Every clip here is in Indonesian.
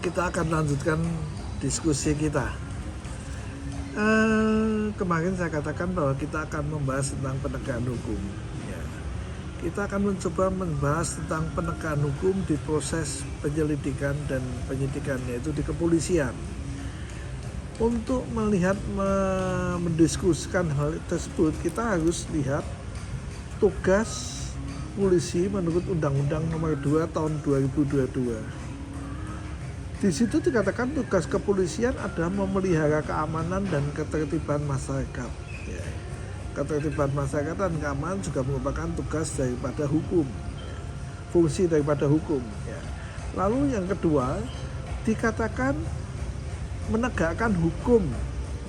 kita akan lanjutkan diskusi kita. Kemarin saya katakan bahwa kita akan membahas tentang penegakan hukum. Ya. Kita akan mencoba membahas tentang penegakan hukum di proses penyelidikan dan penyidikan, yaitu di kepolisian. Untuk melihat, mendiskusikan hal tersebut, kita harus lihat tugas polisi menurut Undang-Undang Nomor 2 Tahun 2022. Di situ dikatakan tugas kepolisian adalah memelihara keamanan dan ketertiban masyarakat. Ya. Ketertiban masyarakat dan keamanan juga merupakan tugas daripada hukum, fungsi daripada hukum. Ya. Lalu yang kedua dikatakan menegakkan hukum,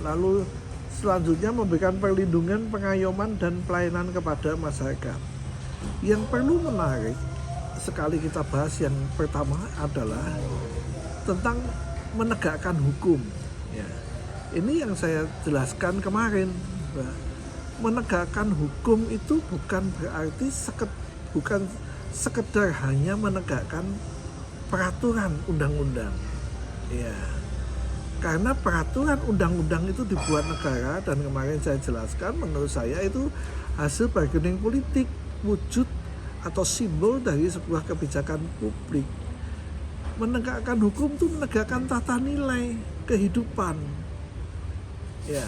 lalu selanjutnya memberikan perlindungan, pengayoman dan pelayanan kepada masyarakat. Yang perlu menarik sekali kita bahas yang pertama adalah tentang menegakkan hukum. Ya. Ini yang saya jelaskan kemarin. Menegakkan hukum itu bukan berarti bukan sekedar hanya menegakkan peraturan undang-undang. Ya. Karena peraturan undang-undang itu dibuat negara, dan kemarin saya jelaskan menurut saya itu hasil bargaining politik, wujud atau simbol dari sebuah kebijakan publik. Menegakkan hukum itu menegakkan tata nilai kehidupan. Ya,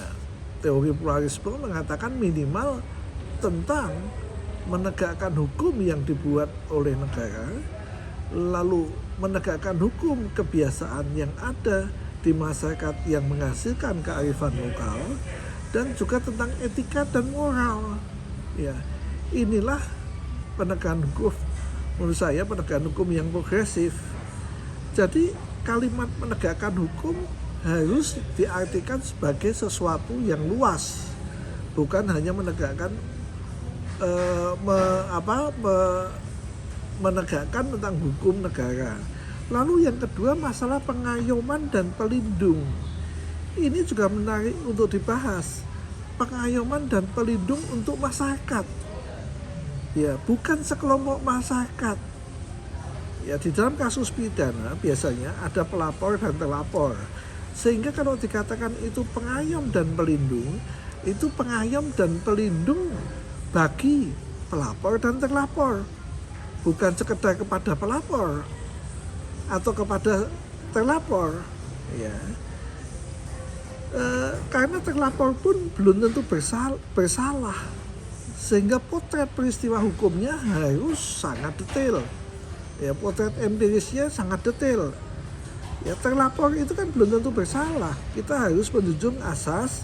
teori pluralisme mengatakan minimal tentang menegakkan hukum yang dibuat oleh negara, lalu menegakkan hukum kebiasaan yang ada di masyarakat yang menghasilkan kearifan lokal, dan juga tentang etika dan moral. Ya, inilah penegakan hukum, menurut saya penegakan hukum yang progresif. Jadi kalimat menegakkan hukum harus diartikan sebagai sesuatu yang luas, bukan hanya menegakkan menegakkan tentang hukum negara. Lalu yang kedua, masalah pengayoman dan pelindung. Ini juga menarik untuk dibahas. Pengayoman dan pelindung untuk masyarakat. Ya, bukan sekelompok masyarakat. Ya, di dalam kasus pidana biasanya ada pelapor dan terlapor. Sehingga kalau dikatakan itu pengayom dan pelindung, itu pengayom dan pelindung bagi pelapor dan terlapor. Bukan sekedar kepada pelapor atau kepada terlapor. Ya. Karena terlapor pun belum tentu bersalah. Sehingga potret peristiwa hukumnya harus sangat detail. Ya, potret empirisnya sangat detail. Ya, terlapor itu kan belum tentu bersalah. Kita harus menjunjung asas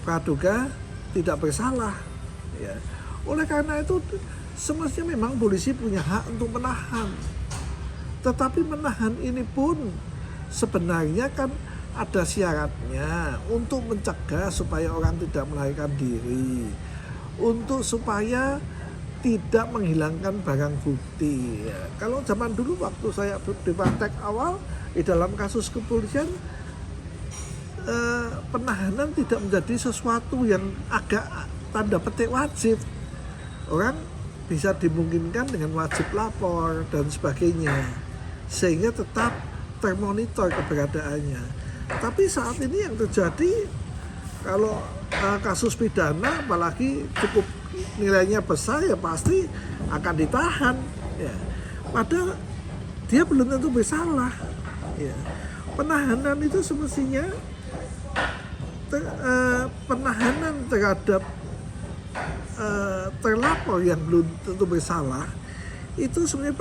praduga tidak bersalah. Ya. Oleh karena itu semestinya memang polisi punya hak untuk menahan. Tetapi menahan ini pun sebenarnya kan ada syaratnya untuk mencegah supaya orang tidak melarikan diri, untuk supaya tidak menghilangkan barang bukti. Ya, kalau zaman dulu waktu saya di praktek awal di dalam kasus kepolisian, penahanan tidak menjadi sesuatu yang agak tanda petik wajib. Orang bisa dimungkinkan dengan wajib lapor dan sebagainya, sehingga tetap termonitor keberadaannya. Tapi saat ini yang terjadi, kalau kasus pidana apalagi cukup nilainya besar, ya pasti akan ditahan. Ya. Padahal dia belum tentu bersalah. Ya. Penahanan itu semestinya penahanan terhadap terlapor yang belum tentu bersalah itu sebenarnya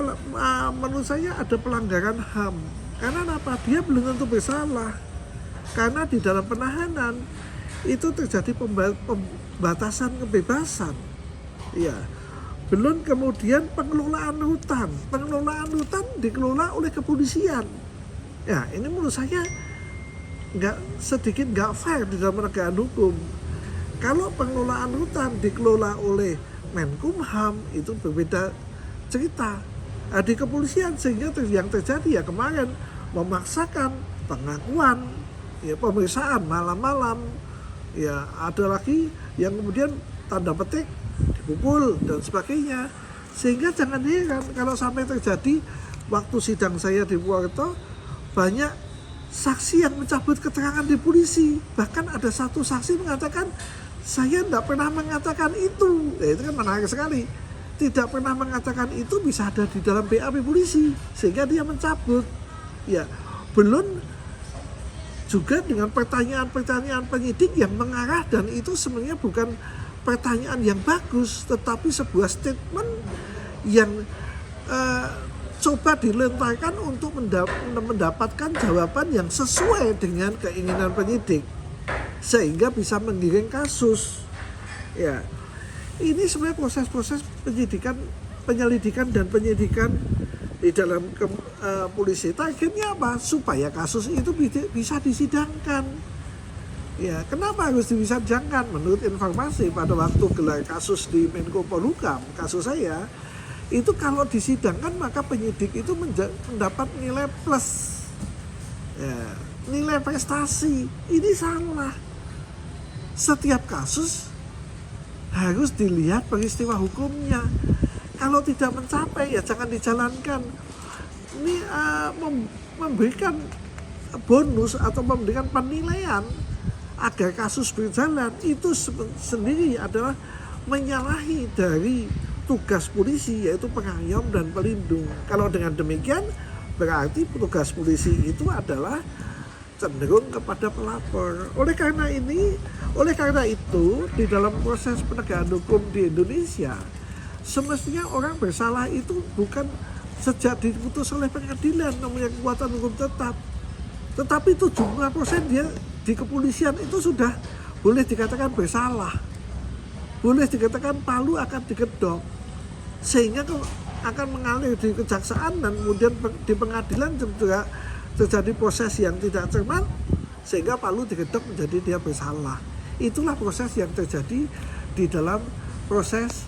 menurut saya ada pelanggaran HAM. Karena apa? Dia belum tentu bersalah. Karena di dalam penahanan itu terjadi pembatasan kebebasan. Ya. Belum kemudian pengelolaan rutan. Pengelolaan rutan dikelola oleh kepolisian. Ya, ini menurut saya nggak fair di dalam penegakan hukum. Kalau pengelolaan hutan dikelola oleh Menkumham itu berbeda cerita. Di kepolisian, sehingga yang terjadi ya kemarin memaksakan pengakuan, ya pemeriksaan malam-malam, ya ada lagi yang kemudian tanda petik dipukul dan sebagainya. Sehingga jangan heran kalau sampai terjadi waktu sidang saya di Purwokerto, banyak saksi yang mencabut keterangan di polisi. Bahkan ada satu saksi mengatakan, saya tidak pernah mengatakan itu. Itu kan menarik sekali. Tidak pernah mengatakan itu bisa ada di dalam BAP polisi, sehingga dia mencabut. Ya, belum juga dengan pertanyaan-pertanyaan penyidik yang mengarah, dan itu sebenarnya bukan pertanyaan yang bagus, tetapi sebuah statement yang coba dilontarkan untuk mendapatkan jawaban yang sesuai dengan keinginan penyidik, sehingga bisa menggiring kasus. Ya, ini sebenarnya proses-proses penyelidikan dan penyidikan di dalam polisi. Targetnya apa? Supaya kasus itu bisa disidangkan. Ya, kenapa harus disidangkan? Menurut informasi pada waktu gelar kasus di Menko Polhukam, kasus saya, itu kalau disidangkan maka penyidik itu mendapat nilai plus. Ya, nilai prestasi. Ini salah. Setiap kasus harus dilihat peristiwa hukumnya. Kalau tidak mencapai, ya jangan dijalankan. Ini memberikan bonus atau memberikan penilaian agar kasus berjalan, itu sendiri adalah menyalahi dari tugas polisi, yaitu pengayom dan pelindung. Kalau dengan demikian, berarti tugas polisi itu adalah cenderung kepada pelapor. Oleh karena itu, di dalam proses penegakan hukum di Indonesia, semestinya orang bersalah itu bukan sejak diputus oleh pengadilan namanya kekuatan hukum tetap, tetapi 75% dia di kepolisian itu sudah boleh dikatakan bersalah, boleh dikatakan palu akan digedok, sehingga akan mengalir di kejaksaan, dan kemudian di pengadilan juga terjadi proses yang tidak cermat, sehingga palu digedok menjadi dia bersalah. Itulah proses yang terjadi di dalam proses